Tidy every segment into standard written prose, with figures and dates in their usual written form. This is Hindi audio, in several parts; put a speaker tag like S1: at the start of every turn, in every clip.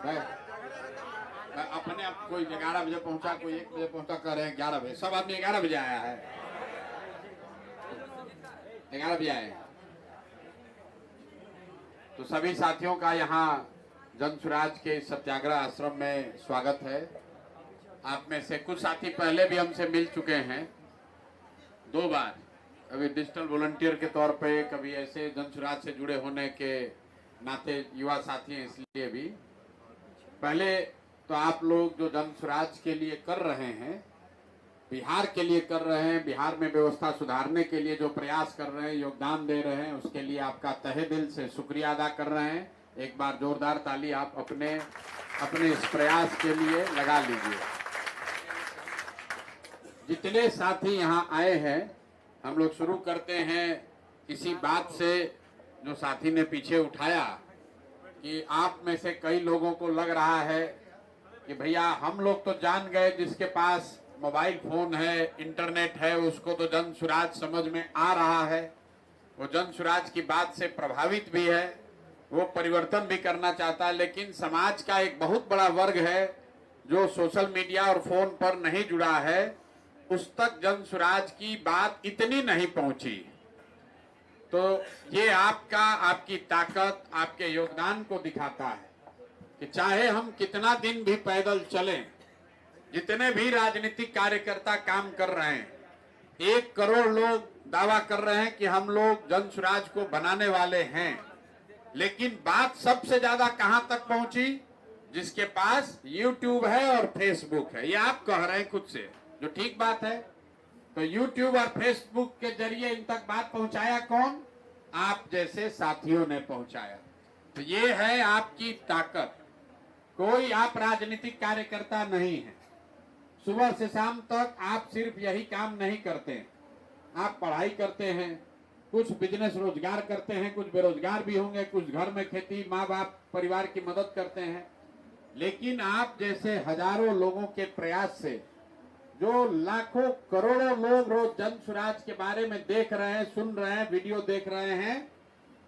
S1: अपने आप कोई 11 बजे पहुंचा, कोई 1 बजे पहुंचा, कह रहे हैं 11 बजे। सब आदमी 11 बजे आया है, 11 बजे आए हैं। तो सभी साथियों का यहाँ जन सुराज के सत्याग्रह आश्रम में स्वागत है। आप में से कुछ साथी पहले भी हमसे मिल चुके हैं 2 बार, कभी डिजिटल वॉलंटियर के तौर पे, कभी ऐसे जन सुराज से जुड़े होने के नाते युवा साथी हैं, इसलिए भी। पहले तो आप लोग जो जन सुराज के लिए कर रहे हैं, बिहार के लिए कर रहे हैं, बिहार में व्यवस्था सुधारने के लिए जो प्रयास कर रहे हैं, योगदान दे रहे हैं, उसके लिए आपका तहे दिल से शुक्रिया अदा कर रहे हैं। एक बार जोरदार ताली आप अपने इस प्रयास के लिए लगा लीजिए। जितने साथी यहाँ आए हैं, हम लोग शुरू करते हैं इसी बात से जो साथी ने पीछे उठाया कि आप में से कई लोगों को लग रहा है कि भैया हम लोग तो जान गए, जिसके पास मोबाइल फोन है, इंटरनेट है, उसको तो जन सुराज समझ में आ रहा है, वो जन सुराज की बात से प्रभावित भी है, वो परिवर्तन भी करना चाहता है। लेकिन समाज का एक बहुत बड़ा वर्ग है जो सोशल मीडिया और फोन पर नहीं जुड़ा है, उस तक जन सुराज की बात इतनी नहीं पहुंची। तो ये आपकी ताकत, आपके योगदान को दिखाता है कि चाहे हम कितना दिन भी पैदल चलें, जितने भी राजनीतिक कार्यकर्ता काम कर रहे हैं, 1 करोड़ लोग दावा कर रहे हैं कि हम लोग जन सुराज को बनाने वाले हैं, लेकिन बात सबसे ज्यादा कहां तक पहुंची? जिसके पास YouTube है और Facebook है। ये आप कह रहे हैं खुद से, जो ठीक बात है। तो YouTube और Facebook के जरिए इन तक बात पहुंचाया कौन? आप जैसे साथियों ने पहुंचाया। तो ये है आपकी ताकत। कोई आप राजनीतिक कार्यकर्ता नहीं है। सुबह से शाम तक आप सिर्फ यही काम नहीं करते हैं, आप पढ़ाई करते हैं, कुछ बिजनेस रोजगार करते हैं, कुछ बेरोजगार भी होंगे, कुछ घर में खेती, माँ बाप परिवार की मदद करते हैं। लेकिन आप जैसे हजारों लोगों के प्रयास से, जो लाखों करोड़ों लोग रोज जन सुराज के बारे में देख रहे हैं, सुन रहे हैं, वीडियो देख रहे हैं,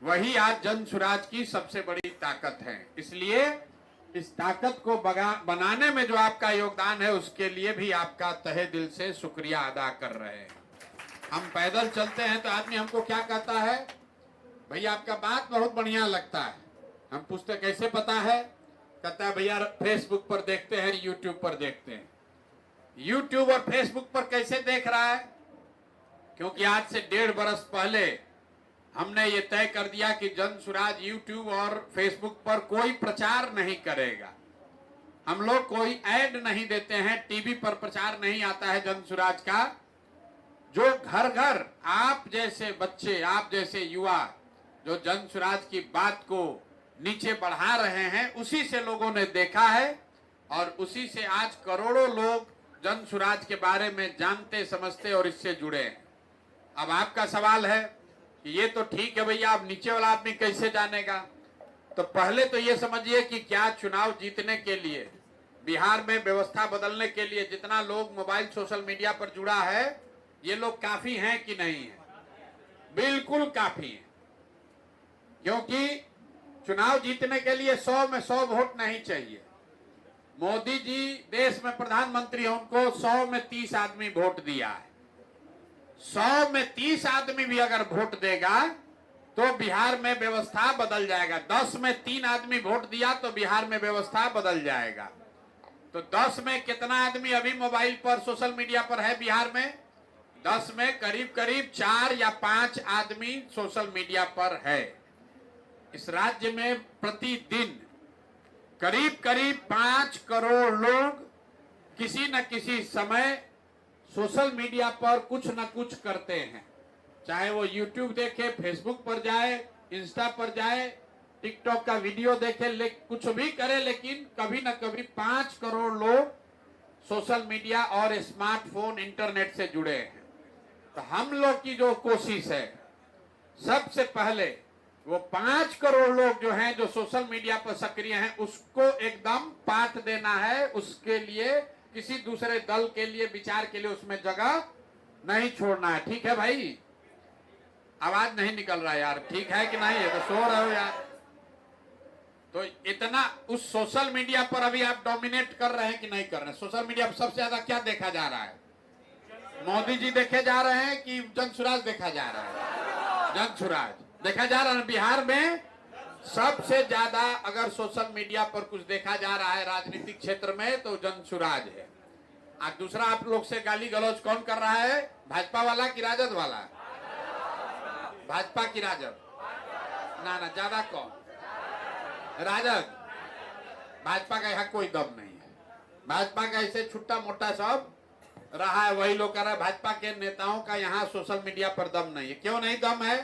S1: वही आज जन सुराज की सबसे बड़ी ताकत है। इसलिए इस ताकत को बनाने में जो आपका योगदान है, उसके लिए भी आपका तहे दिल से शुक्रिया अदा कर रहे हैं। हम पैदल चलते हैं तो आदमी हमको क्या कहता है? भैया आपका बात बहुत बढ़िया लगता है। हम पूछते कैसे पता है? कहता है भैया फेसबुक पर देखते हैं, यूट्यूब पर देखते हैं। यूट्यूब और फेसबुक पर कैसे देख रहा है? क्योंकि आज से 1.5 बरस पहले हमने ये तय कर दिया कि जन सुराज यूट्यूब और फेसबुक पर कोई प्रचार नहीं करेगा। हम लोग कोई ऐड नहीं देते हैं, टीवी पर प्रचार नहीं आता है जन सुराज का। जो घर घर आप जैसे बच्चे, आप जैसे युवा जो जन सुराज की बात को नीचे बढ़ा रहे हैं, उसी से लोगों ने देखा है और उसी से आज करोड़ों लोग जन सुराज के बारे में जानते, समझते और इससे जुड़े हैं। अब आपका सवाल है कि ये तो ठीक है भैया, अब नीचे वाला आदमी कैसे जानेगा? तो पहले तो ये समझिए कि क्या चुनाव जीतने के लिए, बिहार में व्यवस्था बदलने के लिए जितना लोग मोबाइल सोशल मीडिया पर जुड़ा है, ये लोग काफी हैं कि नहीं है? बिल्कुल काफी है। क्योंकि चुनाव जीतने के लिए 100 में 100 वोट नहीं चाहिए। मोदी जी देश में प्रधानमंत्री हैं, उनको 100 में 30 आदमी वोट दिया है। 100 में 30 आदमी भी अगर वोट देगा तो बिहार में व्यवस्था बदल जाएगा। 10 में 3 आदमी वोट दिया तो बिहार में व्यवस्था बदल जाएगा। तो 10 में कितना आदमी अभी मोबाइल पर सोशल मीडिया पर है बिहार में? 10 में करीब करीब 4 या 5 आदमी सोशल मीडिया पर है। इस राज्य में प्रतिदिन करीब करीब 5 करोड़ लोग किसी न किसी समय सोशल मीडिया पर कुछ न कुछ करते हैं। चाहे वो YouTube देखे, फेसबुक पर जाए, इंस्टा पर जाए, टिकटॉक का वीडियो देखे, कुछ भी करे, लेकिन कभी न कभी 5 करोड़ लोग सोशल मीडिया और स्मार्टफोन, इंटरनेट से जुड़े हैं। तो हम लोग की जो कोशिश है, सबसे पहले वो 5 करोड़ लोग जो हैं, जो सोशल मीडिया पर सक्रिय हैं, उसको एकदम पाठ देना है। उसके लिए किसी दूसरे दल के लिए, विचार के लिए उसमें जगह नहीं छोड़ना है। ठीक है भाई? आवाज नहीं निकल रहा यार, ठीक है कि नहीं? है तो सो रहे हो यार। तो इतना उस सोशल मीडिया पर अभी आप डोमिनेट कर रहे हैं कि नहीं कर रहे हैं? सोशल मीडिया पर सबसे ज्यादा क्या देखा जा रहा है? मोदी जी देखे जा रहे हैं कि जन सुराज देखा जा रहा है? जन सुराज देखा जा रहा है। बिहार में सबसे ज्यादा अगर सोशल मीडिया पर कुछ देखा जा रहा है राजनीतिक क्षेत्र में तो जन सुराज है। आज दूसरा आप लोग से गाली गलौज कौन कर रहा है? भाजपा वाला कि राजद वाला? भाजपा की राजद? ना ना, ज्यादा कौन? राजद। भाजपा का यहाँ कोई दम नहीं है। भाजपा का ऐसे छुट्टा मोटा सब रहा है, वही लोग कर रहा है। भाजपा के नेताओं का यहाँ सोशल मीडिया पर दम नहीं है। क्यों नहीं दम है?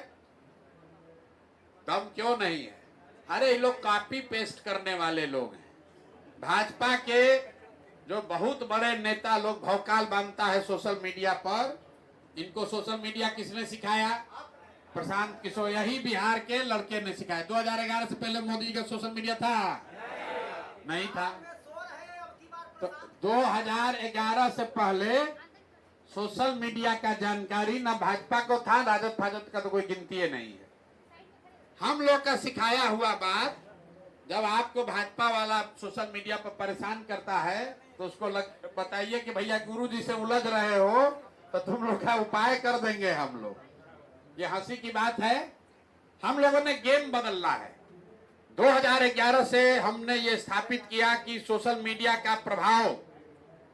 S1: दम क्यों नहीं है? अरे ये लोग कॉपी पेस्ट करने वाले लोग हैं। भाजपा के जो बहुत बड़े नेता लोग भौकाल बांधता है सोशल मीडिया पर, इनको सोशल मीडिया किसने सिखाया? प्रशांत किशोर, यही बिहार के लड़के ने सिखाया। 2011 से पहले मोदी जी का सोशल मीडिया था? नहीं था। तो 2011 से पहले सोशल मीडिया का जानकारी ना भाजपा को था, राजद फाजद का तो कोई गिनती ही नहीं है। हम लोग का सिखाया हुआ बात, जब आपको भाजपा वाला सोशल मीडिया पर परेशान करता है तो उसको बताइए कि भैया गुरु जी से उलझ रहे हो तो तुम लोग का उपाय कर देंगे हम लोग। ये हंसी की बात है। हम लोगों ने गेम बदलना है। 2011 से हमने ये स्थापित किया कि सोशल मीडिया का प्रभाव,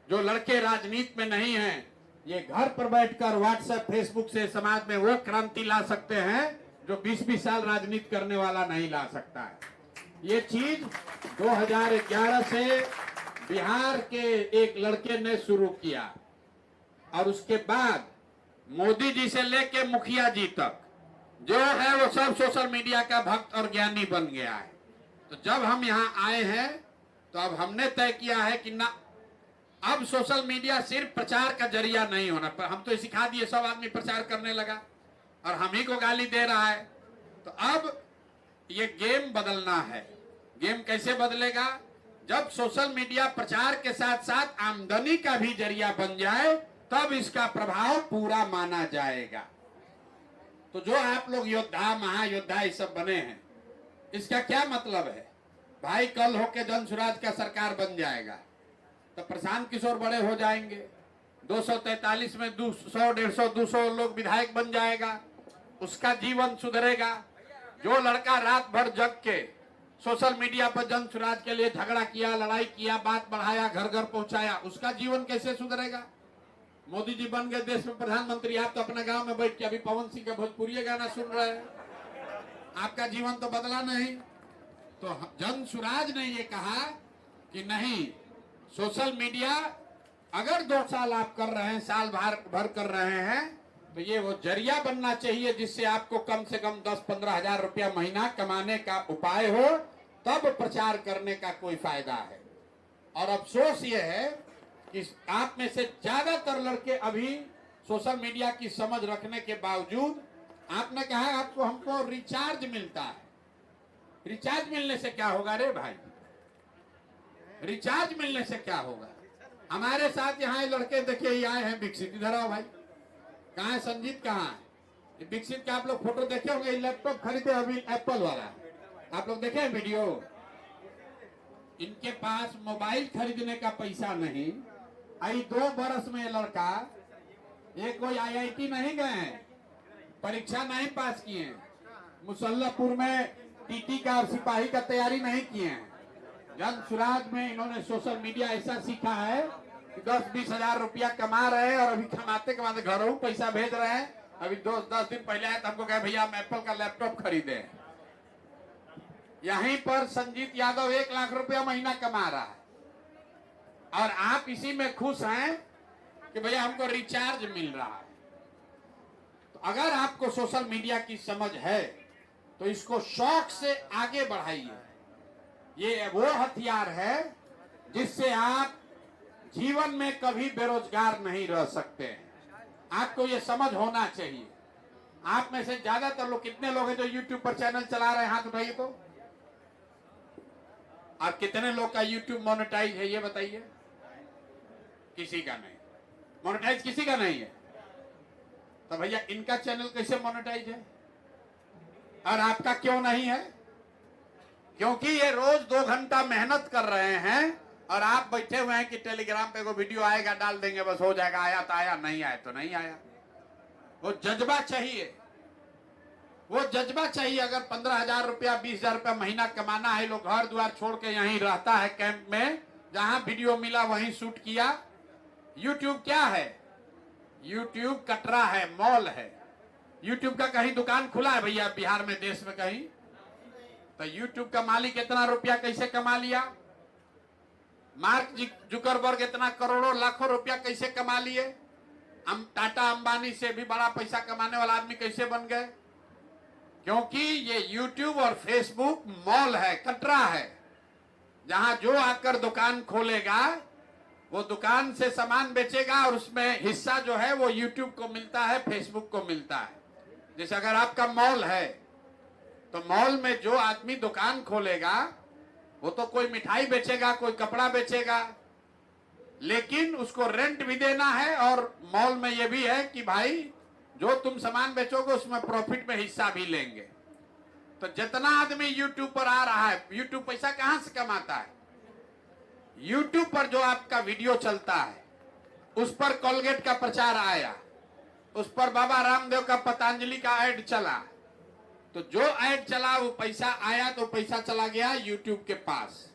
S1: जो लड़के राजनीति में नहीं हैं, ये घर पर बैठकर व्हाट्सएप फेसबुक से समाज में वो क्रांति ला सकते हैं जो 20-20 साल राजनीति करने वाला नहीं ला सकता है। ये चीज 2011 से बिहार के एक लड़के ने शुरू किया और उसके बाद मोदी जी से लेके मुखिया जी तक जो है वो सब सोशल मीडिया का भक्त और ज्ञानी बन गया है। तो जब हम यहाँ आए हैं तो अब हमने तय किया है कि ना, अब सोशल मीडिया सिर्फ प्रचार का जरिया नहीं होना, पर हम तो सिखा दिए, सब आदमी प्रचार करने लगा और हम ही को गाली दे रहा है। तो अब ये गेम बदलना है। गेम कैसे बदलेगा? जब सोशल मीडिया प्रचार के साथ साथ आमदनी का भी जरिया बन जाए तब इसका प्रभाव पूरा माना जाएगा। तो जो आप लोग योद्धा महायोद्धा ये सब बने हैं, इसका क्या मतलब है? भाई कल होके जन सुराज का सरकार बन जाएगा तो प्रशांत किशोर बड़े हो जाएंगे, 243 में 100, 150, 200 लोग विधायक बन जाएगा, उसका जीवन सुधरेगा। जो लड़का रात भर जग के सोशल मीडिया पर जन सुराज के लिए झगड़ा किया, लड़ाई किया, बात बढ़ाया, घर घर पहुंचाया, उसका जीवन कैसे सुधरेगा? मोदी जी बन गए देश में प्रधानमंत्री, आप तो अपने गांव में बैठ के अभी पवन सिंह का भोजपुरी गाना सुन रहे हैं, आपका जीवन तो बदला नहीं। तो जन सुराज ने ये कहा कि नहीं, सोशल मीडिया अगर 2 साल आप कर रहे हैं, साल भर कर रहे हैं, तो ये वो जरिया बनना चाहिए जिससे आपको कम से कम 10-15 हजार रुपया महीना कमाने का उपाय हो, तब प्रचार करने का कोई फायदा है। और अफसोस ये है कि आप में से ज्यादातर लड़के अभी सोशल मीडिया की समझ रखने के बावजूद, आपने कहा आपको हमको रिचार्ज मिलता है। रिचार्ज मिलने से क्या होगा रे भाई? रिचार्ज मिलने से क्या होगा? हमारे साथ यहाँ लड़के देखिए ये आए हैं, विकसित, इधर आओ भाई। कहाँ है संजीत? कहाँ है विकसित का? आप लोग फोटो देखे होंगे, लैपटॉप खरीदे अभी एप्पल वाला, आप लोग देखे वीडियो? इनके पास मोबाइल खरीदने का पैसा नहीं। आई 2 बरस में लड़का, ये कोई IIT नहीं गए हैं, परीक्षा नहीं पास किए हैं, मुसल्लापुर में TT का और सिपाही का तैयारी नहीं किए हैं। जन सुराज में इन्होंने सोशल मीडिया ऐसा सीखा है कि 10-20 हजार रुपया कमा रहे हैं और अभी कमाते कमाते घरों पैसा भेज रहे हैं। अभी 10 दिन पहले आए तो हमको कहा भैया हम एप्पल का लैपटॉप खरीदे। यहीं पर संजीत यादव 1 लाख रुपया महीना कमा रहा है और आप इसी में खुश हैं कि भैया हमको रिचार्ज मिल रहा है। तो अगर आपको सोशल मीडिया की समझ है तो इसको शौक से आगे बढ़ाइए। ये वो हथियार है जिससे आप जीवन में कभी बेरोजगार नहीं रह सकते हैं। आपको ये समझ होना चाहिए। आप में से ज्यादातर लोग, कितने लोग हैं जो YouTube पर चैनल चला रहे हैं? हाथ उठाइए तो। आप कितने लोग का YouTube मोनेटाइज है ये बताइए? किसी का नहीं। मोनेटाइज किसी का नहीं है। तो भैया इनका चैनल कैसे मोनेटाइज है और आपका क्यों नहीं है? क्योंकि ये रोज 2 घंटा मेहनत कर रहे हैं और आप बैठे हुए हैं कि टेलीग्राम पे को वीडियो आएगा डाल देंगे बस हो जाएगा, आया तो आया, नहीं आया तो नहीं आया। वो जज्बा चाहिए, वो जज्बा चाहिए। अगर 15,000 रुपया 20,000 रुपया महीना कमाना है, लोग घर द्वार छोड़ के यहीं रहता है कैंप में, जहां वीडियो मिला वहीं शूट किया। यूट्यूब क्या है? यूट्यूब कटरा है, मॉल है। यूट्यूब का कहीं दुकान खुला है भैया बिहार में, देश में कहीं? तो यूट्यूब का मालिक इतना रुपया कैसे कमा लिया? मार्क जुकरबर्ग इतना करोड़ों लाखों रुपया कैसे कमा लिए? टाटा अंबानी से भी बड़ा पैसा कमाने वाला आदमी कैसे बन गए? क्योंकि ये यूट्यूब और फेसबुक मॉल है, कटरा है, जहां जो आकर दुकान खोलेगा वो दुकान से सामान बेचेगा और उसमें हिस्सा जो है वो यूट्यूब को मिलता है, फेसबुक को मिलता है। जैसे अगर आपका मॉल है तो मॉल में जो आदमी दुकान खोलेगा वो तो कोई मिठाई बेचेगा, कोई कपड़ा बेचेगा, लेकिन उसको रेंट भी देना है। और मॉल में ये भी है कि भाई जो तुम सामान बेचोगे उसमें प्रॉफिट में हिस्सा भी लेंगे। तो जितना आदमी यूट्यूब पर आ रहा है, यूट्यूब पैसा कहां से कमाता है? यूट्यूब पर जो आपका वीडियो चलता है उस पर कोलगेट का प्रचार आया, उस पर बाबा रामदेव का पतंजलि का ऐड चला, तो जो ऐड चला वो पैसा आया तो पैसा चला गया यूट्यूब के पास,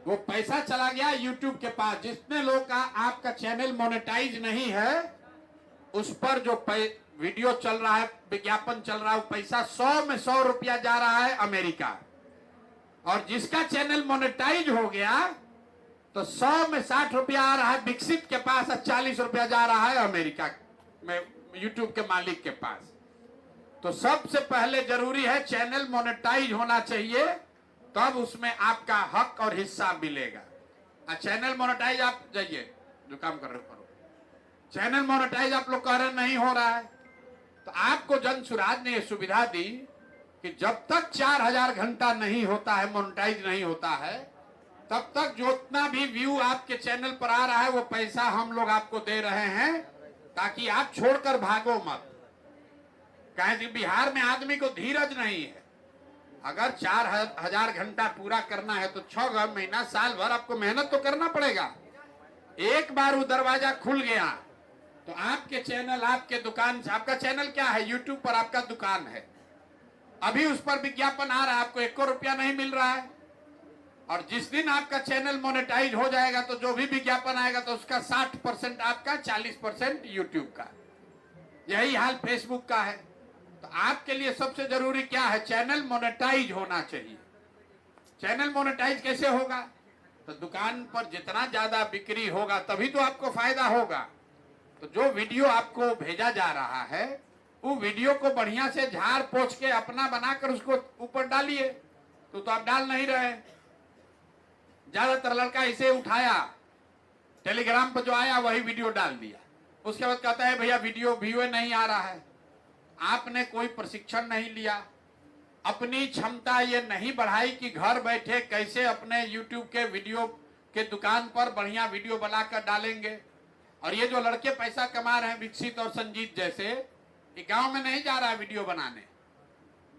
S1: वो पैसा चला गया यूट्यूब के पास। जितने लोग का आपका चैनल मोनेटाइज नहीं है उस पर जो वीडियो चल रहा है, विज्ञापन चल रहा है, वो पैसा 100 में 100 रुपया जा रहा है अमेरिका। और जिसका चैनल मोनेटाइज हो गया तो 100 में 60 रुपया आ रहा है विकसित के पास, और 40 रुपया जा रहा है अमेरिका में यूट्यूब के मालिक के पास। तो सबसे पहले जरूरी है चैनल मोनेटाइज होना चाहिए, तब उसमें आपका हक और हिस्सा मिलेगा। चैनल मोनेटाइज आप जाइए, जो काम कर रहे हो, चैनल मोनेटाइज आप लोग कह रहे नहीं हो रहा है, तो आपको जन सुराज ने यह सुविधा दी कि जब तक 4,000 घंटा नहीं होता है, मोनेटाइज नहीं होता है, तब तक जितना भी व्यू आपके चैनल पर आ रहा है वो पैसा हम लोग आपको दे रहे हैं, ताकि आप छोड़कर भागो मत। कहें कि बिहार में आदमी को धीरज नहीं है। अगर 4,000 घंटा पूरा करना है तो 6 महीना साल भर आपको मेहनत तो करना पड़ेगा। एक बार वो दरवाजा खुल गया तो आपके चैनल, आपके दुकान से, आपका चैनल क्या है? यूट्यूब पर आपका दुकान है, अभी उस पर विज्ञापन आ रहा है, आपको 1 रुपया नहीं मिल रहा है। और जिस दिन आपका चैनल मोनेटाइज हो जाएगा तो जो भी विज्ञापन आएगा तो उसका 60% आपका, 40% यूट्यूब का। यही हाल फेसबुक का है। तो आपके लिए सबसे जरूरी क्या है? चैनल मोनेटाइज होना चाहिए। चैनल मोनेटाइज कैसे होगा? तो दुकान पर जितना ज्यादा बिक्री होगा तभी तो आपको फायदा होगा। तो जो वीडियो आपको भेजा जा रहा है वो वीडियो को बढ़िया से झाड़ पोंछ के अपना बनाकर उसको ऊपर डालिए। तो आप डाल नहीं रहे। ज्यादातर लड़का इसे उठाया, टेलीग्राम पर जो आया वही वीडियो डाल दिया, उसके बाद कहता है भैया वीडियो व्यू नहीं आ रहा है। आपने कोई प्रशिक्षण नहीं लिया, अपनी क्षमता ये नहीं बढ़ाई कि घर बैठे कैसे अपने YouTube के वीडियो के दुकान पर बढ़िया वीडियो बनाकर डालेंगे। और ये जो लड़के पैसा कमा रहे हैं, विकसित और संजीत जैसे, ये गांव में नहीं जा रहा है वीडियो बनाने,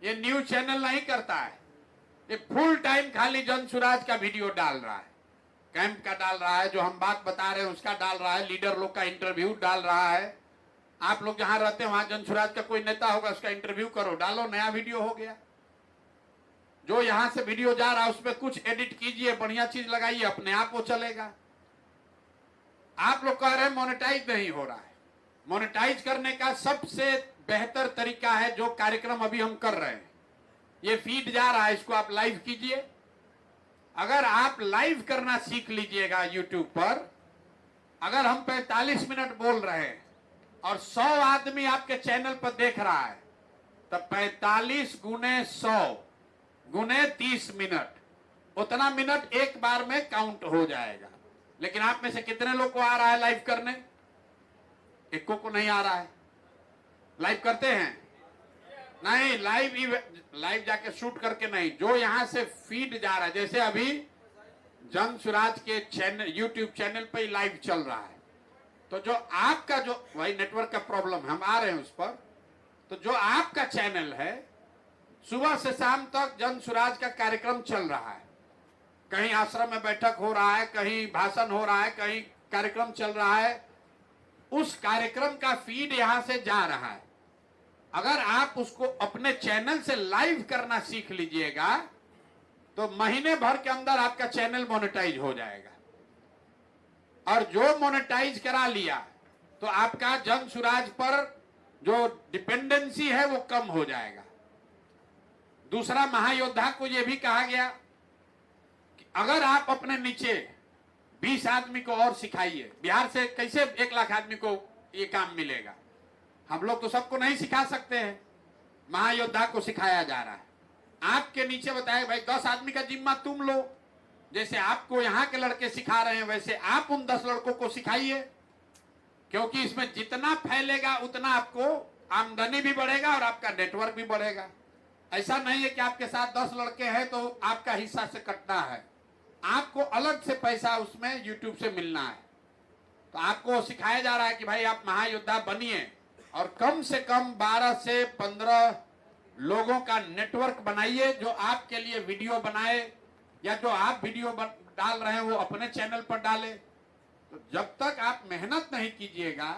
S1: ये न्यूज चैनल नहीं करता है, ये फुल टाइम खाली जन सुराज का वीडियो डाल रहा है, कैंप का डाल रहा है, जो हम बात बता रहे हैं उसका डाल रहा है, लीडर लोग का इंटरव्यू डाल रहा है। आप लोग जहां रहते हैं वहां जन सुराज का कोई नेता होगा, उसका इंटरव्यू करो, डालो, नया वीडियो हो गया। जो यहां से वीडियो जा रहा है उसमें कुछ एडिट कीजिए, बढ़िया चीज लगाइए, अपने आप वो चलेगा। आप लोग कह रहे हैं मोनेटाइज नहीं हो रहा है। मोनेटाइज करने का सबसे बेहतर तरीका है जो कार्यक्रम अभी हम कर रहे हैं, ये फीड जा रहा है, इसको आप लाइव कीजिए। अगर आप लाइव करना सीख लीजिएगा यूट्यूब पर, अगर हम 45 मिनट बोल रहे हैं और 100 आदमी आपके चैनल पर देख रहा है, तो 45 गुने 100 गुने 30 मिनट, उतना मिनट एक बार में काउंट हो जाएगा। लेकिन आप में से कितने लोग को आ रहा है लाइव करने? एक को नहीं आ रहा है। लाइव करते हैं? नहीं, लाइव जाके शूट करके नहीं, जो यहां से फीड जा रहा है, जैसे अभी जन सुराज के चैनल, यूट्यूब चैनल पे लाइव चल रहा है, तो जो आपका, जो वही नेटवर्क का प्रॉब्लम, हम आ रहे हैं उस पर, तो जो आपका चैनल है सुबह से शाम तक जन सुराज का कार्यक्रम चल रहा है। कहीं आश्रम में बैठक हो रहा है, कहीं भाषण हो रहा है, कहीं कार्यक्रम चल रहा है। उस कार्यक्रम का फीड यहां से जा रहा है। अगर आप उसको अपने चैनल से लाइव करना सीख लीजिएगा तो महीने भर के अंदर आपका चैनल मोनेटाइज हो जाएगा। और जो मोनेटाइज करा लिया तो आपका जन सुराज पर जो डिपेंडेंसी है वो कम हो जाएगा। दूसरा, महायोद्धा को यह भी कहा गया कि अगर आप अपने नीचे 20 आदमी को और सिखाइए। बिहार से कैसे 1 लाख आदमी को ये काम मिलेगा? हम लोग तो सबको नहीं सिखा सकते हैं, महायोद्धा को सिखाया जा रहा है। आपके नीचे बताए भाई 10 आदमी का जिम्मा तुम लो। जैसे आपको यहाँ के लड़के सिखा रहे हैं वैसे आप उन 10 लड़कों को सिखाइए, क्योंकि इसमें जितना फैलेगा उतना आपको आमदनी भी बढ़ेगा और आपका नेटवर्क भी बढ़ेगा। ऐसा नहीं है कि आपके साथ 10 लड़के हैं तो आपका हिस्सा से कटना है, आपको अलग से पैसा उसमें यूट्यूब से मिलना है। तो आपको सिखाया जा रहा है कि भाई आप महायोद्धा बनिए और कम से कम 12 से 15 लोगों का नेटवर्क बनाइए जो आपके लिए वीडियो बनाए, या जो आप वीडियो डाल रहे हैं वो अपने चैनल पर डाले। तो जब तक आप मेहनत नहीं कीजिएगा,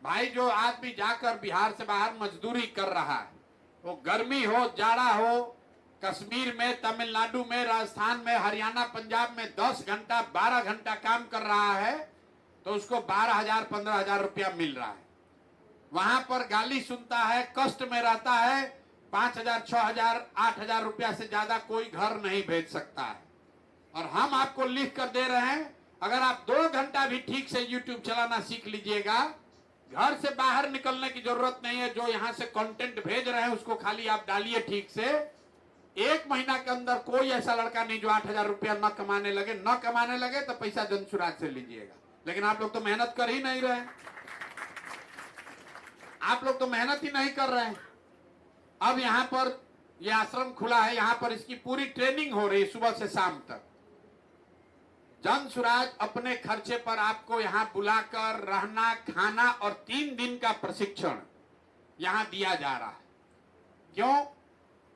S1: भाई जो आदमी जाकर बिहार से बाहर मजदूरी कर रहा है, वो गर्मी हो, जाड़ा हो, कश्मीर में, तमिलनाडु में, राजस्थान में, हरियाणा, पंजाब में 10 घंटा 12 घंटा काम कर रहा है तो उसको 12,000 15,000 रुपया मिल रहा है। वहां पर गाली सुनता है, कष्ट में रहता है, 5,000 6,000 8,000 रुपया से ज्यादा कोई घर नहीं भेज सकता है। और हम आपको लिख कर दे रहे हैं, अगर आप 2 घंटा भी ठीक से यूट्यूब चलाना सीख लीजिएगा, घर से बाहर निकलने की जरूरत नहीं है। जो यहाँ से कंटेंट भेज रहे हैं उसको खाली आप डालिए ठीक से। 1 महीना के अंदर कोई ऐसा लड़का नहीं जो 8,000 रुपया न कमाने लगे। न कमाने लगे तो पैसा जन सुराज से लीजिएगा। लेकिन आप लोग तो मेहनत कर ही नहीं रहे, आप लोग तो मेहनत ही नहीं कर रहे हैं। अब यहाँ पर यह आश्रम खुला है, यहाँ पर इसकी पूरी ट्रेनिंग हो रही है सुबह से शाम तक। जन सुराज अपने खर्चे पर आपको यहाँ बुलाकर रहना, खाना और 3 दिन का प्रशिक्षण यहाँ दिया जा रहा है। क्यों?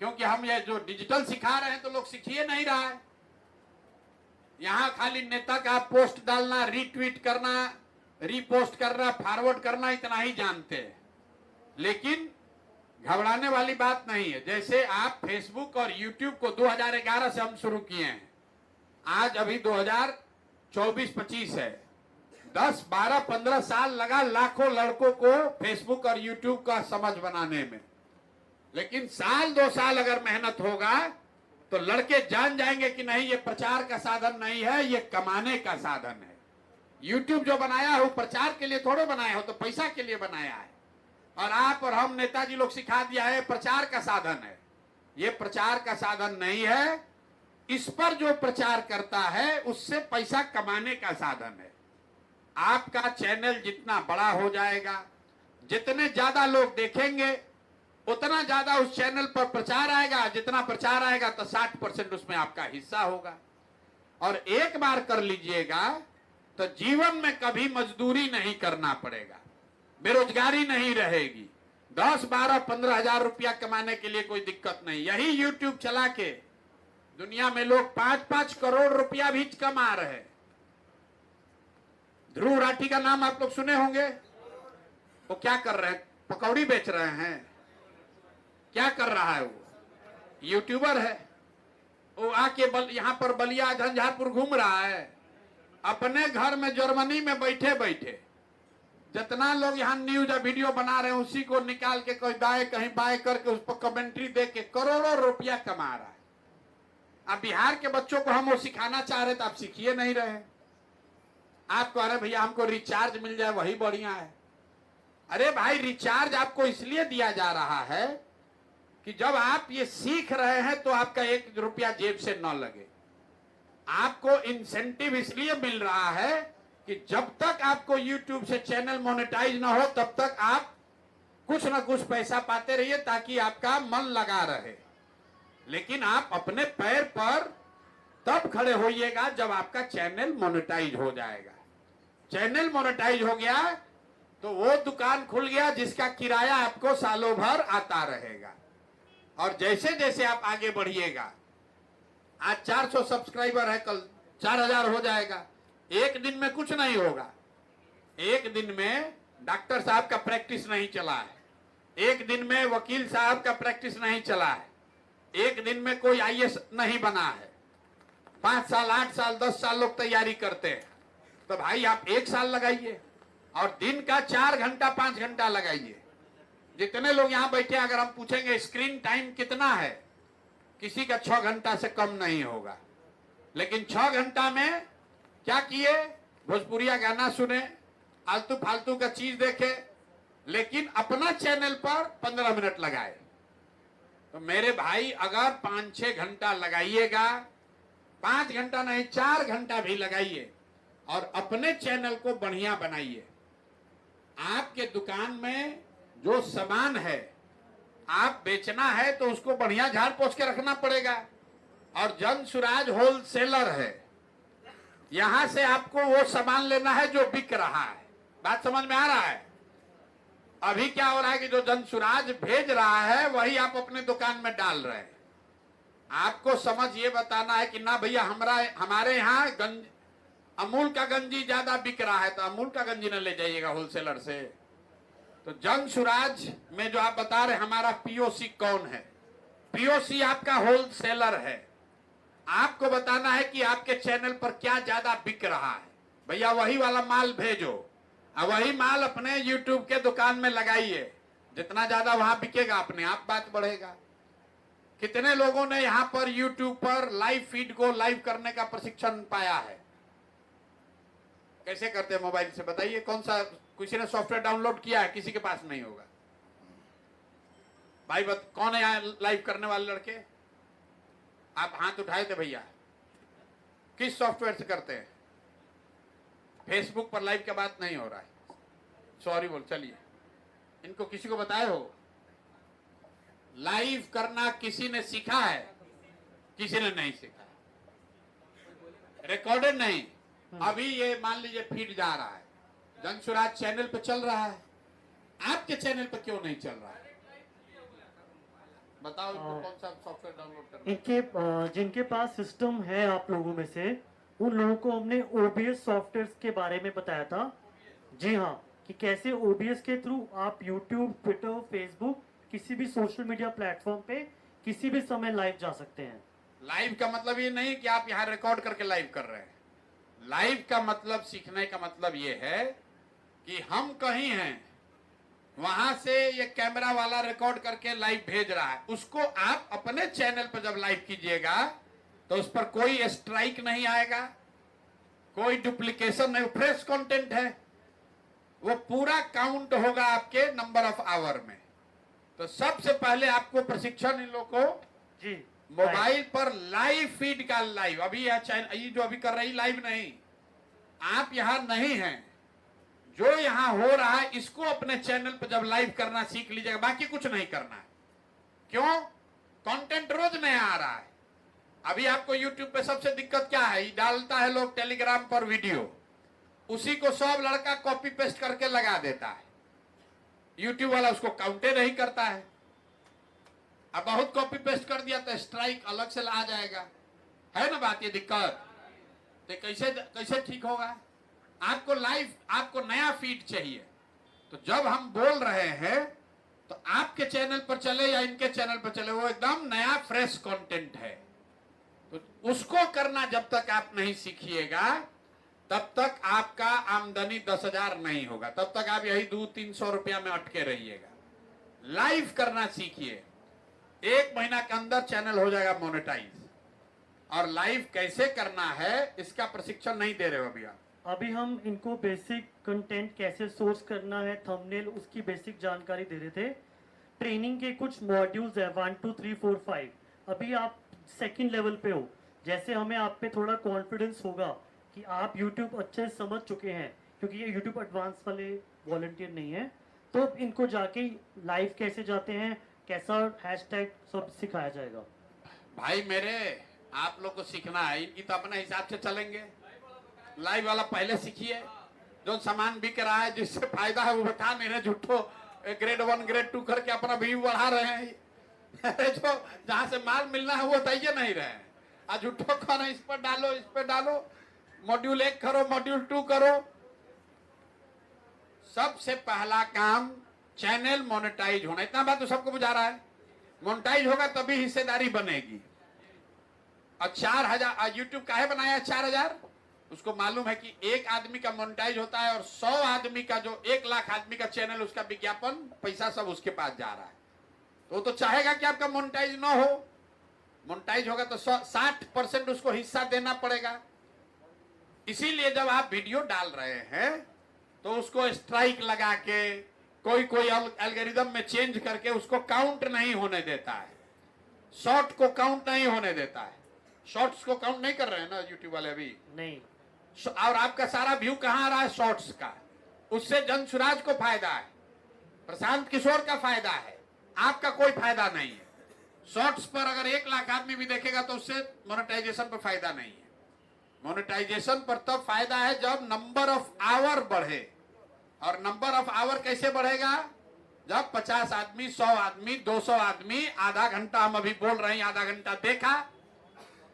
S1: क्योंकि हम ये जो डिजिटल सिखा रहे हैं तो लोग सीखिए नहीं रहा है। यहाँ खाली नेता का पोस्ट डालना, रीट्वीट करना, रीपोस्ट करना, फॉरवर्ड करना, इतना ही जानते हैं। लेकिन घबराने वाली बात नहीं है। जैसे आप फेसबुक और यूट्यूब को 2011 से हम शुरू किए हैं, आज अभी 2024-25 है। 10, 12, 15 साल लगा लाखों लड़कों को फेसबुक और यूट्यूब का समझ बनाने में। लेकिन साल 2 साल अगर मेहनत होगा तो लड़के जान जाएंगे कि नहीं, ये प्रचार का साधन नहीं है, ये कमाने का साधन है। यूट्यूब जो बनाया है वो प्रचार के लिए थोड़े बनाया हो, तो पैसा के लिए बनाया है। और आप और हम नेताजी लोग सिखा दिया है प्रचार का साधन है। ये प्रचार का साधन नहीं है। इस पर जो प्रचार करता है उससे पैसा कमाने का साधन है। आपका चैनल जितना बड़ा हो जाएगा, जितने ज्यादा लोग देखेंगे उतना ज्यादा उस चैनल पर प्रचार आएगा। जितना प्रचार आएगा तो 60% उसमें आपका हिस्सा होगा। और एक बार कर लीजिएगा तो जीवन में कभी मजदूरी नहीं करना पड़ेगा, बेरोजगारी नहीं रहेगी। 10, 12, 15,000 रुपया कमाने के लिए कोई दिक्कत नहीं। यही यूट्यूब चला के दुनिया में लोग 5-5 करोड़ रुपया भी कमा रहे हैं। ध्रुव राठी का नाम आप लोग सुने होंगे। वो क्या कर रहे हैं? पकौड़ी बेच रहे हैं। क्या कर रहा है? वो यूट्यूबर है। वो आके यहाँ पर बलिया झंझारपुर घूम रहा है। अपने घर में जर्मनी में बैठे बैठे जितना लोग यहाँ न्यूज या वीडियो बना रहे हैं उसी को निकाल के कहीं दाएं कहीं बाएं करके उस पर कमेंट्री दे के करोड़ों रुपया कमा रहा है। अब बिहार के बच्चों को हम वो सिखाना चाह रहे तो आप सीखिए नहीं रहे। आप कह रहे भैया हमको रिचार्ज मिल जाए वही बढ़िया है। अरे भाई, रिचार्ज आपको इसलिए दिया जा रहा है कि जब आप ये सीख रहे हैं तो आपका 1 रुपया जेब से न लगे। आपको इंसेंटिव इसलिए मिल रहा है कि जब तक आपको YouTube से चैनल मोनेटाइज ना हो तब तक आप कुछ ना कुछ पैसा पाते रहिए ताकि आपका मन लगा रहे। लेकिन आप अपने पैर पर तब खड़े होइएगा जब आपका चैनल मोनेटाइज हो जाएगा। चैनल मोनेटाइज हो गया तो वो दुकान खुल गया जिसका किराया आपको सालों भर आता रहेगा। और जैसे जैसे आप आगे बढ़िएगा, आज 400 सब्सक्राइबर है, कल 4000 हो जाएगा। एक दिन में कुछ नहीं होगा। एक दिन में डॉक्टर साहब का प्रैक्टिस नहीं चला है, एक दिन में वकील साहब का प्रैक्टिस नहीं चला है, एक दिन में कोई आईएएस नहीं बना है। 5 साल 8 साल 10 साल लोग तैयारी करते हैं। तो भाई आप 1 साल लगाइए और दिन का 4 घंटा 5 घंटा लगाइए। जितने लोग यहाँ बैठे, अगर हम पूछेंगे स्क्रीन टाइम कितना है, किसी का 6 घंटा से कम नहीं होगा। लेकिन 6 घंटा में क्या किए? भोजपुरिया गाना सुने, आलतू फालतू का चीज देखे, लेकिन अपना चैनल पर 15 मिनट लगाए। तो मेरे भाई अगर 5-6 घंटा लगाइएगा, 5 घंटा नहीं 4 घंटा भी लगाइए और अपने चैनल को बढ़िया बनाइए। आपके दुकान में जो सामान है आप बेचना है तो उसको बढ़िया झाड़ पोछ के रखना पड़ेगा। और जन सुराज होलसेलर है, यहां से आपको वो सामान लेना है जो बिक रहा है। बात समझ में आ रहा है? अभी क्या हो रहा है कि जो जन सुराज भेज रहा है वही आप अपने दुकान में डाल रहे हैं। आपको समझ ये बताना है कि ना भैया हमारे यहाँ अमूल का गंजी ज्यादा बिक रहा है तो अमूल का गंजी न ले जाइएगा होलसेलर से। तो जन सुराज में जो आप बता रहे हमारा पीओसी कौन है? पीओसी आपका होलसेलर है। आपको बताना है कि आपके चैनल पर क्या ज्यादा बिक रहा है, भैया वही वाला माल भेजो और वही माल अपने यूट्यूब के दुकान में लगाइए। जितना ज्यादा वहां बिकेगा अपने आप बात बढ़ेगा। कितने लोगों ने यहां पर यूट्यूब पर लाइव फीड को लाइव करने का प्रशिक्षण पाया है? कैसे करते हैं मोबाइल से बताइए? कौन सा किसी ने सॉफ्टवेयर डाउनलोड किया है? किसी के पास नहीं होगा। भाई कौन है यहाँ लाइव करने वाले लड़के? आप हाथ उठाए थे भैया। किस सॉफ्टवेयर से करते हैं? फेसबुक पर लाइव का बात नहीं हो रहा है, सॉरी बोल। चलिए, इनको किसी को बताए हो? लाइव करना किसी ने सीखा है? किसी ने नहीं सीखा। रिकॉर्डेड नहीं। अभी ये मान लीजिए फीड जा रहा है, जन सुराज चैनल पे चल रहा है, आपके चैनल पे क्यों नहीं चल रहा है? बताओ इनको कौन सा सॉफ्टवेयर डाउनलोड करना है?
S2: इनके जिनके पास सिस्टम है आप लोगों में से, उन लोगों को हमने ओबीएस सॉफ्टवेयर के बारे में बताया था। जी हाँ, कि कैसे ओबीएस के थ्रू आप यूट्यूब, ट्विटर, फेसबुक, किसी भी सोशल मीडिया प्लेटफॉर्म पे किसी भी समय लाइव जा सकते हैं।
S1: लाइव का मतलब ये नहीं कि आप यहाँ रिकॉर्ड करके लाइव कर रहे हैं। लाइव का मतलब, सीखने का मतलब ये है कि हम कहीं हैं, वहां से ये कैमरा वाला रिकॉर्ड करके लाइव भेज रहा है, उसको आप अपने चैनल पर जब लाइव कीजिएगा तो उस पर कोई स्ट्राइक नहीं आएगा, कोई डुप्लीकेशन नहीं, फ्रेश कंटेंट है, वो पूरा काउंट होगा आपके नंबर ऑफ आवर में। तो सबसे पहले आपको प्रशिक्षण इन लोगों को
S2: जी
S1: मोबाइल पर लाइव फीड का लाइव, अभी यह चैनल ये जो अभी कर रही लाइव नहीं, आप यहां नहीं हैं, जो यहां हो रहा है इसको अपने चैनल पर जब लाइव करना सीख लीजिएगा, बाकी कुछ नहीं करना है। क्यों? कंटेंट रोज नया आ रहा है। अभी आपको यूट्यूब पे सबसे दिक्कत क्या है? डालता है लोग टेलीग्राम पर वीडियो, उसी को सब लड़का कॉपी पेस्ट करके लगा देता है। यूट्यूब वाला उसको काउंटे नहीं करता है। अब बहुत कॉपी पेस्ट कर दिया तो स्ट्राइक अलग से आ जाएगा, है ना बात? ये दिक्कत तो कैसे ठीक होगा? आपको लाइव, आपको नया फीड चाहिए। तो जब हम बोल रहे हैं तो आपके चैनल पर चले या इनके चैनल पर चले, वो एकदम नया फ्रेश कंटेंट है। तो उसको करना जब तक आप नहीं सीखिएगा तब तक आपका आमदनी 10,000 नहीं होगा, तब तक आप यही 200-300 रुपया में अटके रहिएगा। लाइव करना सीखिए, 1 महीना के अंदर चैनल हो जाएगा मोनेटाइज। और लाइव कैसे करना है इसका प्रशिक्षण नहीं दे रहे हो अभी आप।
S2: अभी हम इनको बेसिक कंटेंट कैसे सोर्स करना है, थंबनेल, उसकी बेसिक जानकारी दे रहे थे। ट्रेनिंग के कुछ मॉड्यूल्स है 1 2 3 4 5। अभी आप सेकंड लेवल पे हो, जैसे हमें आप पे थोड़ा कॉन्फिडेंस होगा कि आप यूट्यूब अच्छे से समझ चुके हैं, क्योंकि ये यूट्यूब एडवांस वाले वॉलंटियर नहीं है, तो इनको जाके लाइव कैसे जाते हैं, कैसा हैशटैग, सब सिखाया जाएगा।
S1: भाई मेरे, आप लोग को सीखना है, इनकी तो अपने हिसाब से चलेंगे। लाइव वाला पहले सीखिए, जो सामान बिक रहा है जिससे फायदा है वो बता नहीं रहे, झूठो ग्रेड 1 ग्रेड 2 करके अपना व्यू बढ़ा रहे हैं। अरे जो जहां से माल मिलना है वो दे नहीं रहे हैं। आज उठो खाना इस पर डालो, इस पर डालो, मॉड्यूल 1 करो, मॉड्यूल 2 करो। सबसे पहला काम चैनल मोनेटाइज होना। इतना बात तो सबको बुझा रहा है। मोनेटाइज होगा तभी हिस्सेदारी बनेगी। और 4000 यूट्यूब काहे बनाया 4000? उसको मालूम है कि एक आदमी का मोनेटाइज होता है और 100 आदमी का, जो 1 लाख आदमी का चैनल, उसका विज्ञापन पैसा सब उसके पास जा रहा है। तो वो तो चाहेगा कि आपका मोनेटाइज ना हो। मोनेटाइज होगा तो 60% उसको हिस्सा देना पड़ेगा। इसीलिए जब आप वीडियो डाल रहे हैं तो उसको स्ट्राइक लगा के कोई एल्गोरिदम में चेंज करके उसको काउंट नहीं होने देता है। शॉर्ट को काउंट नहीं होने देता है। शॉर्ट्स को काउंट नहीं कर रहे हैं ना यूट्यूब वाले अभी
S2: नहीं।
S1: और आपका सारा व्यू कहां आ रहा है? शॉर्ट्स का। उससे जनसुराज को फायदा है, प्रशांत किशोर का फायदा है, आपका कोई फायदा नहीं है। शॉर्ट्स पर अगर 1 लाख आदमी भी देखेगा तो उससे मोनेटाइजेशन पर फायदा नहीं है। मोनेटाइजेशन पर तब फायदा है जब नंबर ऑफ आवर बढ़े। और नंबर ऑफ आवर कैसे बढ़ेगा? जब 50 आदमी, 100 आदमी, 200 आदमी आधा घंटा, हम अभी बोल रहे हैं आधा घंटा देखा,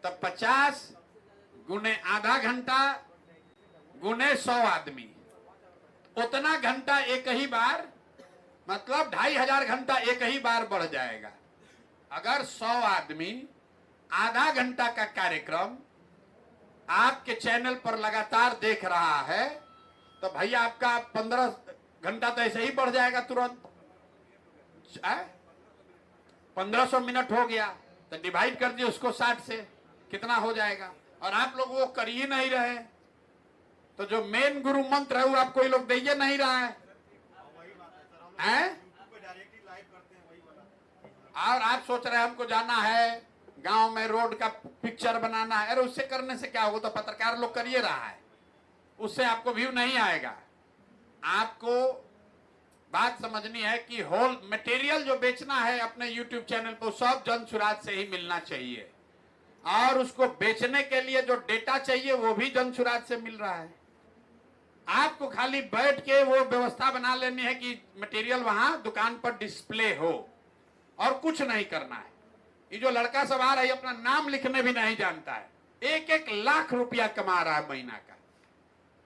S1: तब 50 गुने आधा घंटा गुने 100 आदमी, उतना घंटा एक ही बार, मतलब 2500 घंटा एक ही बार बढ़ जाएगा। अगर 100 आदमी आधा घंटा का कार्यक्रम आपके चैनल पर लगातार देख रहा है तो भैया आपका 15 घंटा तो ऐसे ही बढ़ जाएगा तुरंत। 1500 मिनट हो गया तो डिवाइड कर दिए उसको 60 से, कितना हो जाएगा? और आप लोग वो कर ही नहीं रहे। तो जो मेन गुरु मंत्र है वो आपको ये लोग दे नहीं रहा है, हैं? और आप सोच रहे हैं हमको जाना है गांव में, रोड का पिक्चर बनाना है। अरे उससे करने से क्या होगा? तो पत्रकार लोग करिए रहा है, उससे आपको व्यू नहीं आएगा। आपको बात समझनी है कि होल मटेरियल जो बेचना है अपने YouTube चैनल पर, सब जनसुराज से ही मिलना चाहिए। और उसको बेचने के लिए जो डेटा चाहिए वो भी जनसुराज से मिल रहा है। आपको खाली बैठ के वो व्यवस्था बना लेनी है कि मटेरियल वहां दुकान पर डिस्प्ले हो, और कुछ नहीं करना है। ये जो लड़का सब आ रहा है अपना नाम लिखने भी नहीं जानता है, 1-1 लाख रुपया कमा रहा है महीना का,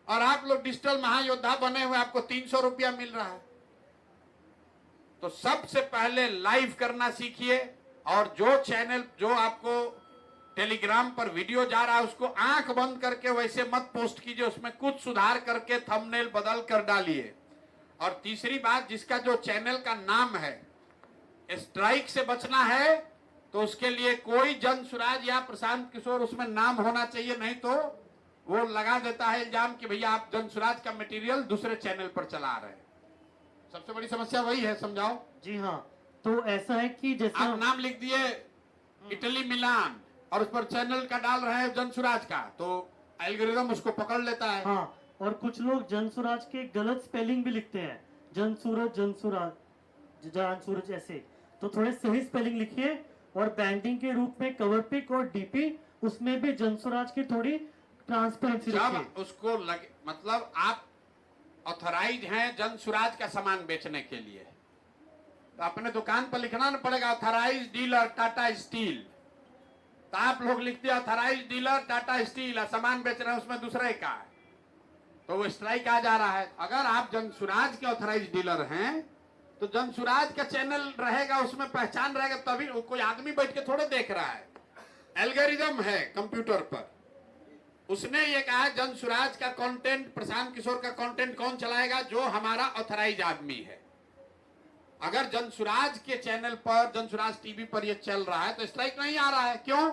S1: और आप लोग डिजिटल महायोद्धा बने हुए, आपको 300 रुपया मिल रहा है। तो सबसे पहले लाइव करना सीखिए। और जो चैनल, जो आपको टेलीग्राम पर वीडियो जा रहा है, उसको आंख बंद करके वैसे मत पोस्ट कीजिए, उसमें कुछ सुधार करके थंबनेल बदल कर डालिए। और तीसरी बात, जिसका जो चैनल का नाम है, स्ट्राइक से बचना है तो उसके लिए कोई जनसुराज या प्रशांत किशोर उसमें नाम होना चाहिए, नहीं तो वो लगा देता है इल्जाम कि भैया आप जनसुराज का मटेरियल दूसरे चैनल पर चला रहे हैं। सबसे बड़ी समस्या वही है, समझाओ।
S2: जी हाँ, तो ऐसा है कि जैसे
S1: आप नाम लिख दिए इटली मिलान और उस पर चैनल का डाल रहे हैं जनसुराज का, तो एल्गोरिदम उसको पकड़ लेता है।
S2: हाँ, और कुछ लोग जनसुराज के गलत स्पेलिंग भी लिखते हैं, जनसूरज, जनसुराज, जान सूरज, ऐसे। तो थोड़े सही स्पेलिंग लिखिए। और बैंडिंग के रूप में कवर पिक और डीपी, उसमें भी जनसुराज की थोड़ी ट्रांसपेरेंसी रखिए।
S1: जब उसको लगे, मतलब आप ऑथराइज हैं जनसुराज का सामान बेचने के लिए, तो अपने दुकान पर लिखना ना पड़ेगा ऑथराइज डीलर टाटा स्टील। तो आप लोग लिखते हैं ऑथराइज डीलर टाटा स्टील, सामान बेच रहे हैं उसमें दूसरे का है, तो वो स्ट्राइक आ जा रहा है। अगर आप जनसुराज के ऑथराइज डीलर हैं तो जनसुराज का चैनल रहेगा, उसमें पहचान रहेगा, तभी कोई आदमी बैठ के थोड़े देख रहा है। एल्गोरिदम है कंप्यूटर पर, उसने ये कहा जनसुराज का कंटेंट, प्रशांत किशोर का कंटेंट कौन चलाएगा? जो हमारा ऑथराइज आदमी है। अगर जनसुराज के चैनल पर, जनसुराज टीवी पर ये चल रहा है तो स्ट्राइक नहीं आ रहा है। क्यों?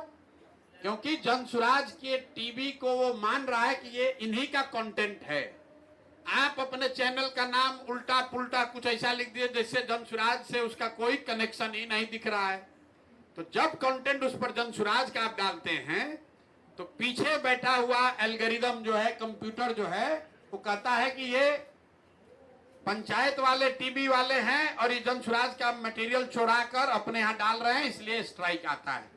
S1: क्योंकि जनसुराज के टीवी को वो मान रहा है कि ये इन्हीं का कंटेंट है। आप अपने चैनल का नाम उल्टा पुल्टा कुछ ऐसा लिख दिए जिससे जनसुराज से उसका कोई कनेक्शन ही नहीं दिख रहा है। तो जब कंटेंट उस पर जनसुराज का आप डालते हैं तो पीछे बैठा हुआ एल्गोरिदम जो है, कंप्यूटर जो है, वो कहता है कि ये पंचायत वाले टीवी वाले हैं और ये जनसुराज का मटेरियल चुरा कर अपने यहाँ डाल रहे हैं, इसलिए स्ट्राइक आता है।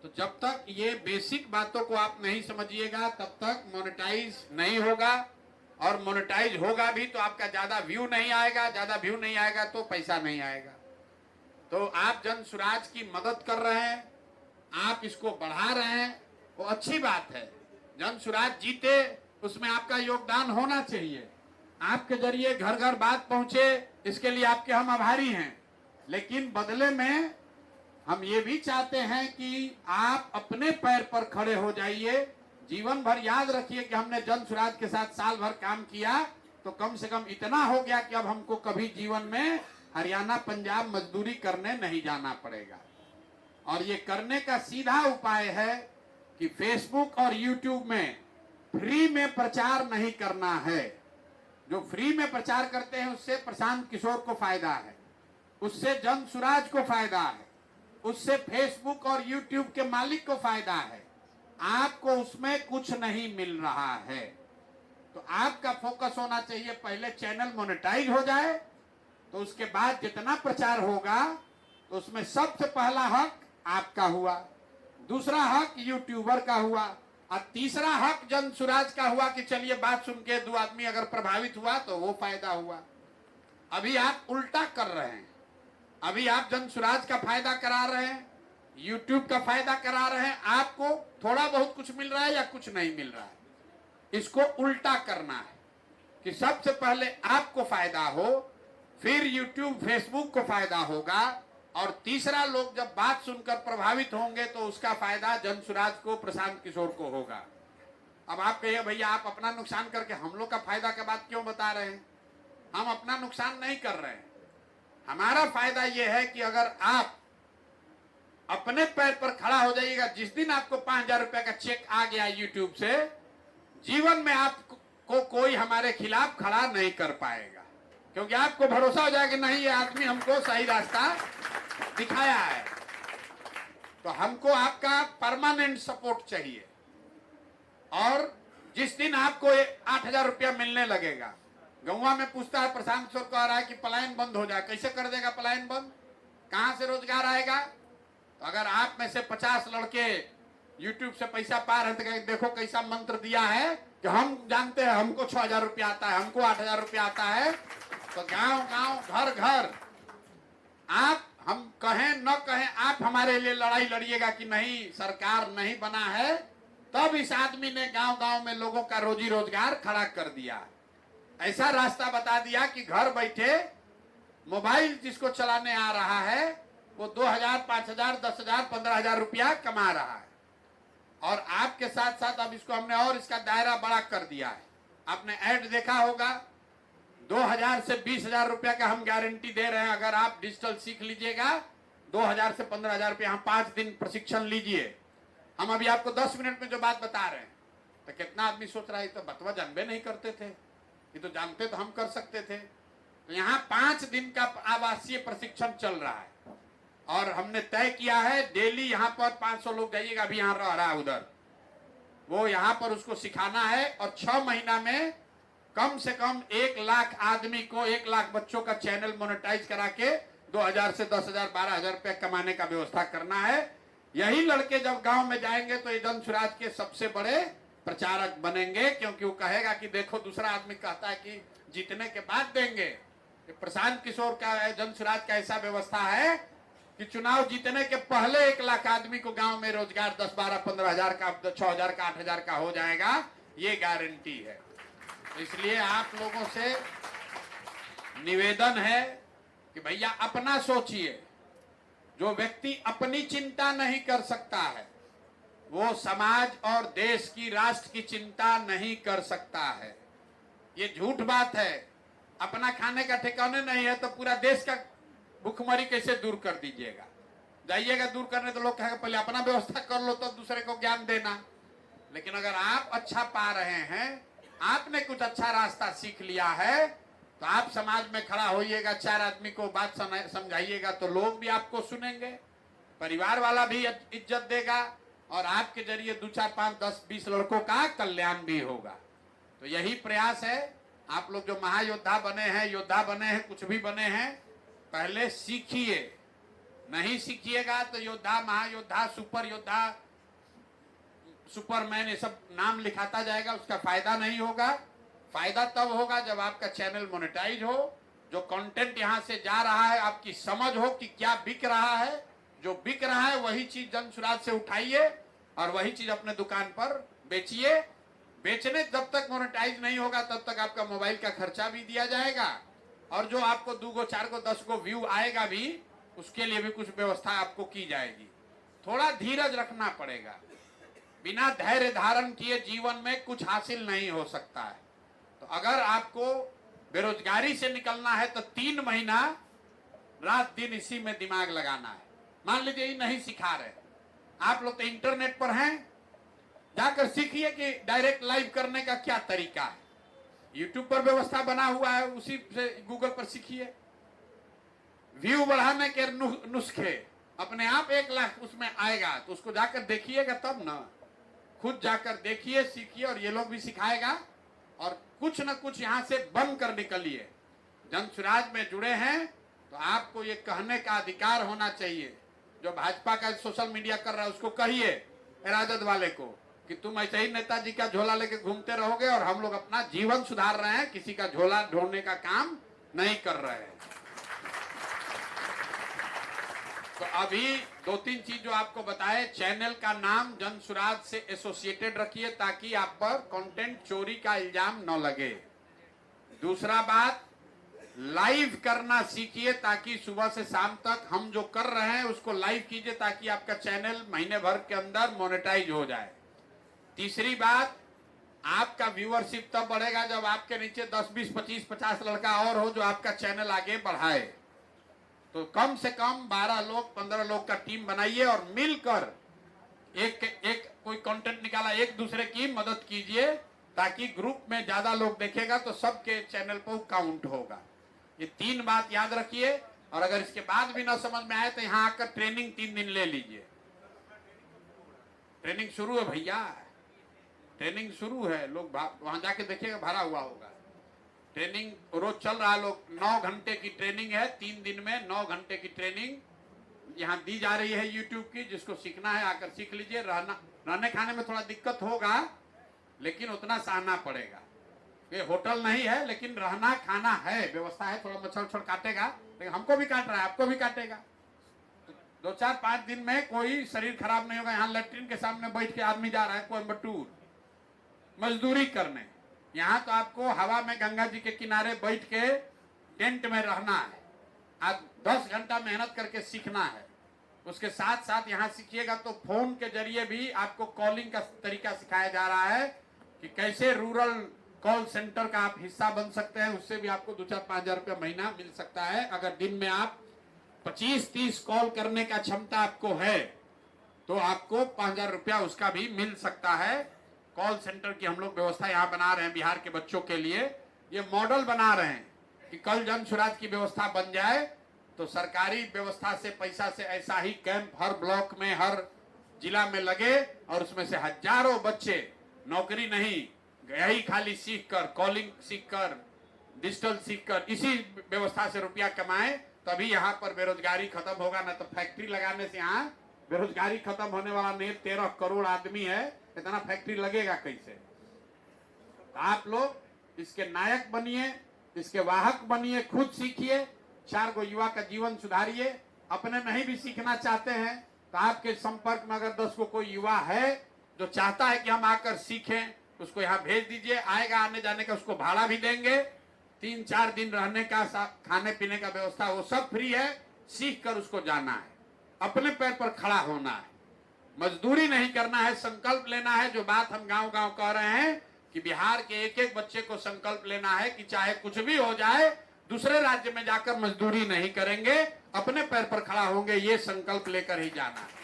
S1: तो जब तक ये बेसिक बातों को आप नहीं समझिएगा तब तक मोनेटाइज नहीं होगा। और मोनेटाइज होगा भी तो आपका ज्यादा व्यू नहीं आएगा, ज्यादा व्यू नहीं आएगा तो पैसा नहीं आएगा। तो आप जन सुराज की मदद कर रहे हैं, आप इसको बढ़ा रहे हैं, वो अच्छी बात है। जन सुराज जीते उसमें आपका योगदान होना चाहिए। आपके जरिए घर घर बात पहुंचे, इसके लिए आपके हम आभारी हैं। लेकिन बदले में हम ये भी चाहते हैं कि आप अपने पैर पर खड़े हो जाइए। जीवन भर याद रखिए कि हमने जन सुराज के साथ साल भर काम किया, तो कम से कम इतना हो गया कि अब हमको कभी जीवन में हरियाणा पंजाब मजदूरी करने नहीं जाना पड़ेगा। और ये करने का सीधा उपाय है कि फेसबुक और यूट्यूब में फ्री में प्रचार नहीं करना है। जो फ्री में प्रचार करते हैं उससे प्रशांत किशोर को फायदा है, उससे जन सुराज को फायदा है, उससे फेसबुक और यूट्यूब के मालिक को फायदा है। आपको उसमें कुछ नहीं मिल रहा है। तो आपका फोकस होना चाहिए, पहले चैनल मोनेटाइज हो जाए, तो उसके बाद जितना प्रचार होगा तो उसमें सबसे पहला हक आपका हुआ, दूसरा हक यूट्यूबर का हुआ, और तीसरा हक जन सुराज का हुआ कि चलिए बात सुन के 2 आदमी अगर प्रभावित हुआ तो वो फायदा हुआ। अभी आप उल्टा कर रहे हैं। अभी आप जन सुराज का फायदा करा रहे हैं, यूट्यूब का फायदा करा रहे हैं। आपको थोड़ा बहुत कुछ मिल रहा है या कुछ नहीं मिल रहा है। इसको उल्टा करना है कि सबसे पहले आपको फायदा हो, फिर यूट्यूब फेसबुक को फायदा होगा, और तीसरा लोग जब बात सुनकर प्रभावित होंगे तो उसका फायदा जन सुराज को, प्रशांत किशोर को होगा। अब आप कहिए भैया आप अपना नुकसान करके हम लोग का फायदा का बात क्यों बता रहे हैं? हम अपना नुकसान नहीं कर रहे हैं। हमारा फायदा यह है कि अगर आप अपने पैर पर खड़ा हो जाइएगा, जिस दिन आपको 5,000 रुपए का चेक आ गया यूट्यूब से, जीवन में आपको कोई हमारे खिलाफ खड़ा नहीं कर पाएगा, क्योंकि आपको भरोसा हो जाएगा कि नहीं ये आदमी हमको सही रास्ता दिखाया है। तो हमको आपका परमानेंट सपोर्ट चाहिए। और जिस दिन आपको 8,000 रुपया मिलने लगेगा, गौवा में पूछता है प्रशांत किशोर को आ रहा है कि पलायन बंद हो जाए, कैसे कर देगा पलायन बंद? कहां से रोजगार आएगा? तो अगर आप में से 50 लड़के यूट्यूब से पैसा पा रहे थे, देखो कैसा मंत्र दिया है कि हम जानते हैं हमको 6,000 रुपया आता है, हमको 8,000 रुपया आता है। तो गांव गांव घर घर आप, हम कहें न कहें, आप हमारे लिए लड़ाई लड़िएगा कि नहीं सरकार नहीं बना है। तब इस आदमी ने गांव गांव में लोगों का रोजी रोजगार खड़ा कर दिया। ऐसा रास्ता बता दिया कि घर बैठे मोबाइल जिसको चलाने आ रहा है वो 2,000, 5,000, 10,000, 15,000 रुपया कमा रहा है। और आपके साथ साथ अब इसको हमने और इसका दायरा बड़ा कर दिया है। आपने ऐड देखा होगा, 2,000 से 20,000 रुपया का हम गारंटी दे रहे हैं। अगर आप डिजिटल सीख लीजिएगा 2,000 से 15,000 रुपया, हम 5 दिन प्रशिक्षण लीजिए। हम अभी आपको 10 मिनट में जो बात बता रहे हैं, तो कितना आदमी सोच रहा है तो बतवा जानबे नहीं करते थे, ये तो जानते तो हम कर सकते थे। तो यहाँ 5 दिन का आवासीय प्रशिक्षण चल रहा है और हमने तय किया है डेली यहाँ पर 500 लोग जाइएगा। अभी यहाँ रह रहा है उधर, वो यहाँ पर उसको सिखाना है। और 6 महीना में कम से कम 1 लाख आदमी को, 1 लाख बच्चों का चैनल मोनेटाइज करा के 2,000 से 10,000, 12,000 रुपया कमाने का व्यवस्था करना है। यही लड़के जब गांव में जाएंगे तो ये जन सुराज के सबसे बड़े प्रचारक बनेंगे, क्योंकि वो कहेगा कि देखो दूसरा आदमी कहता है कि जीतने के बाद देंगे। प्रशांत किशोर का, जन सुराज का ऐसा व्यवस्था है कि चुनाव जीतने के पहले 1 लाख आदमी को गांव में रोजगार 10, 12, 15,000 का, 6,000 का, 8,000 का हो जाएगा, ये गारंटी है। इसलिए आप लोगों से निवेदन है कि भैया अपना सोचिए। जो व्यक्ति अपनी चिंता नहीं कर सकता है वो समाज और देश की, राष्ट्र की चिंता नहीं कर सकता है। ये झूठ बात है। अपना खाने का ठिकाने नहीं है तो पूरा देश का भूखमरी कैसे दूर कर दीजिएगा? जाइएगा दूर करने तो लोग कहेंगे पहले अपना व्यवस्था कर लो तो दूसरे को ज्ञान देना। लेकिन अगर आप अच्छा पा रहे हैं, आपने कुछ अच्छा रास्ता सीख लिया है, तो आप समाज में खड़ा होइएगा, 4 आदमी को बात समझाइएगा तो लोग भी आपको सुनेंगे, परिवार वाला भी इज्जत देगा और आपके जरिए 2, 4, 5, 10, 20 लड़कों का कल्याण भी होगा। तो यही प्रयास है। आप लोग जो महायोद्धा बने हैं, योद्धा बने हैं, कुछ भी बने हैं, पहले सीखिए। नहीं सीखिएगा तो योद्धा, महायोद्धा, सुपर योद्धा, सुपरमैन, ये सब नाम लिखाता जाएगा, उसका फायदा नहीं होगा। फायदा तब होगा जब आपका चैनल मोनेटाइज हो, जो कंटेंट यहाँ से जा रहा है आपकी समझ हो कि क्या बिक रहा है। जो बिक रहा है वही चीज जन सुराज से उठाइए और वही चीज अपने दुकान पर बेचिए। बेचने जब तक मोनेटाइज नहीं होगा तब तक आपका मोबाइल का खर्चा भी दिया जाएगा और जो आपको 2 गो 4 गो 10 गो व्यू आएगा भी उसके लिए भी कुछ व्यवस्था आपको की जाएगी। थोड़ा धीरज रखना पड़ेगा। बिना धैर्य धारण किए जीवन में कुछ हासिल नहीं हो सकता है। तो अगर आपको बेरोजगारी से निकलना है तो 3 महीना रात दिन इसी में दिमाग लगाना है। मान लीजिए ये नहीं सिखा रहे, आप लोग तो इंटरनेट पर हैं, जाकर सीखिए कि डायरेक्ट लाइव करने का क्या तरीका है। यूट्यूब पर व्यवस्था बना हुआ है, उसी से गूगल पर सीखिए। व्यू बढ़ाने के नुस्खे अपने आप 1 लाख उसमें आएगा तो उसको जाकर देखिएगा तब ना। खुद जाकर देखिए, सीखिए और ये लोग भी सिखाएगा और कुछ न कुछ यहाँ से बन कर निकलिए। जन सुराज में जुड़े हैं तो आपको ये कहने का अधिकार होना चाहिए। जो भाजपा का सोशल मीडिया कर रहा है उसको कहिए, राजद वाले को, कि तुम ऐसे ही नेताजी का झोला लेके घूमते रहोगे और हम लोग अपना जीवन सुधार रहे हैं, किसी का झोला ढोने का काम नहीं कर रहे हैं। तो अभी 2-3 चीज जो आपको बताए, चैनल का नाम जन सुराज से एसोसिएटेड रखिए ताकि आप पर कंटेंट चोरी का इल्जाम न लगे। दूसरा बात, लाइव करना सीखिए ताकि सुबह से शाम तक हम जो कर रहे हैं उसको लाइव कीजिए ताकि आपका चैनल महीने भर के अंदर मोनेटाइज हो जाए। तीसरी बात, आपका व्यूअरशिप तब बढ़ेगा जब आपके नीचे 10, 20, 25, 50 लड़का और हो जो आपका चैनल आगे बढ़ाए। तो कम से कम 12 लोग 15 लोग का टीम बनाइए और मिलकर एक कोई कंटेंट निकाला, एक दूसरे की मदद कीजिए ताकि ग्रुप में ज्यादा लोग देखेगा तो सबके चैनल पर काउंट होगा। ये 3 बात याद रखिए और अगर इसके बाद भी ना समझ में आए तो यहाँ आकर ट्रेनिंग 3 दिन ले लीजिए। ट्रेनिंग शुरू है भैया, ट्रेनिंग शुरू है। लोग वहां जाके देखिएगा, भरा हुआ होगा। ट्रेनिंग रोज चल रहा है। लोग 9 घंटे की ट्रेनिंग है, 3 दिन में 9 घंटे की ट्रेनिंग यहाँ दी जा रही है यूट्यूब की। जिसको सीखना है आकर सीख लीजिए। रहने खाने में थोड़ा दिक्कत होगा लेकिन उतना सहना पड़ेगा। ये होटल नहीं है लेकिन रहना खाना है, व्यवस्था है। थोड़ा मच्छर काटेगा लेकिन हमको भी काट रहा है, आपको भी काटेगा। 2-4-5 दिन में कोई शरीर खराब नहीं होगा। यहाँ लैट्रिन के सामने बैठ के आदमी जा रहा है कोयम्बटूर मजदूरी करने। यहाँ तो आपको हवा में गंगा जी के किनारे बैठ के टेंट में रहना है। आज 10 घंटा मेहनत करके सीखना है। उसके साथ साथ यहाँ सीखिएगा तो फोन के जरिए भी आपको कॉलिंग का तरीका सिखाया जा रहा है कि कैसे रूरल कॉल सेंटर का आप हिस्सा बन सकते हैं। उससे भी आपको 2-4-5 हजार रुपया महीना मिल सकता है। अगर दिन में आप 25-30 कॉल करने का क्षमता आपको है तो आपको 5,000 रुपया उसका भी मिल सकता है। कॉल सेंटर की हम लोग व्यवस्था यहाँ बना रहे हैं बिहार के बच्चों के लिए। ये मॉडल बना रहे हैं कि कल जन सुराज की व्यवस्था बन जाए तो सरकारी व्यवस्था से पैसा से ऐसा ही कैंप हर ब्लॉक में हर जिला में लगे और उसमें से हजारों बच्चे नौकरी नहीं, यही खाली सीखकर, कॉलिंग सीखकर, डिजिटल सीखकर इसी व्यवस्था से रुपया कमाए। तभी यहाँ पर बेरोजगारी खत्म होगा। ना तो फैक्ट्री लगाने से यहाँ बेरोजगारी खत्म होने वाला नहीं। 13 करोड़ आदमी है, इतना फैक्ट्री लगेगा कैसे? आप लोग इसके नायक बनिए, इसके वाहक बनिए, खुद सीखिए, 4 गो युवा का जीवन सुधारिए। अपने नहीं भी सीखना चाहते हैं तो आपके संपर्क में अगर 10 को कोई युवा है जो चाहता है कि हम आकर सीखें, उसको यहाँ भेज दीजिए। आएगा, आने जाने का उसको भाड़ा भी देंगे। 3-4 दिन रहने का, खाने पीने का व्यवस्था वो सब फ्री है। सीख कर उसको जाना है, अपने पैर पर खड़ा होना है, मजदूरी नहीं करना है, संकल्प लेना है। जो बात हम गांव-गांव कह रहे हैं कि बिहार के एक-एक बच्चे को संकल्प लेना है कि चाहे कुछ भी हो जाए दूसरे राज्य में जाकर मजदूरी नहीं करेंगे, अपने पैर पर खड़ा होंगे। ये संकल्प लेकर ही जाना है।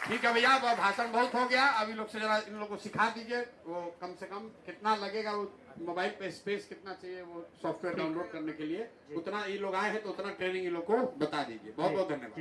S1: ठीक है भैया, अब भाषण बहुत हो गया। अभी लोग से जरा इन लोगों को सिखा दीजिए। वो कम से कम कितना लगेगा, वो मोबाइल पे स्पेस कितना चाहिए वो सॉफ्टवेयर डाउनलोड करने के लिए, उतना ये लोग आए हैं तो उतना ट्रेनिंग इन लोग को बता दीजिए। बहुत बहुत धन्यवाद।